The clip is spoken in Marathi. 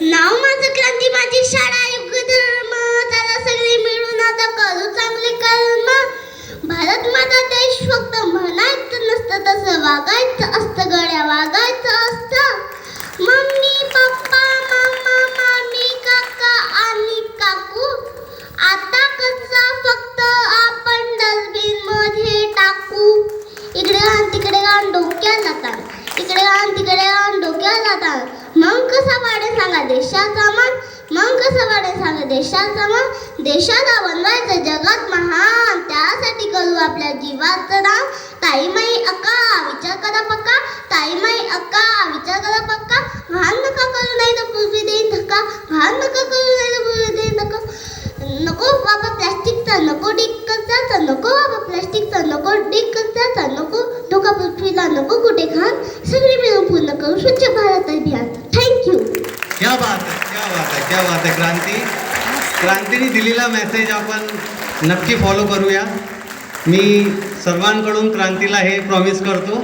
नाव माझं क्रांती, माझी शाळा युग धर्म, त्याला सगळे मिळून आता करू चांगले कर्म. भारत माझा देश फक्त म्हणायचं नसतं, तसं वागायचं असतं गड्या, वागायचं असतं. मम्मी पप्पा मामा मामी काका आणि काकू, आता कचरा फक्त आपण डस्टबिन मध्ये टाकू. इकडे घाण तिकडे घाण डोक्याला ताण, इकडे घाण तिकडे घाण डोक्याला ताण. मग कसा वाढेल सांगा देशाचा मान, मग कसा वाढेल सांगा देशाचा मान. देशाला बनवायचं जगात महान, त्यासाठी करू आपल्या जीवाचं दान. ताई माई अक्का विचार करा पक्का, ताई माई अक्का विचार करा पक्का. घाण नका करू नाही तर पृथ्वी देईन धक्का, घाण नका करू नाही तर पृथ्वी देईन धक्का. नको बाबा प्लॅस्टिकचा, नको डिग कचऱ्याचा, नको बाबा प्लॅस्टिकचा, नको डिग कचऱ्याचा, नको धोका पृथ्वीला, नको कुठे घाण. सगळे मिळून पूर्ण करू स्वच्छ भारत अभियान. थँक्यू. क्या बात है, क्या बात है, क्या बात है. क्रांतीने दिलेला मेसेज आपण नक्की फॉलो करूया. मी सर्वांकडून क्रांतीला हे प्रॉमिस करतो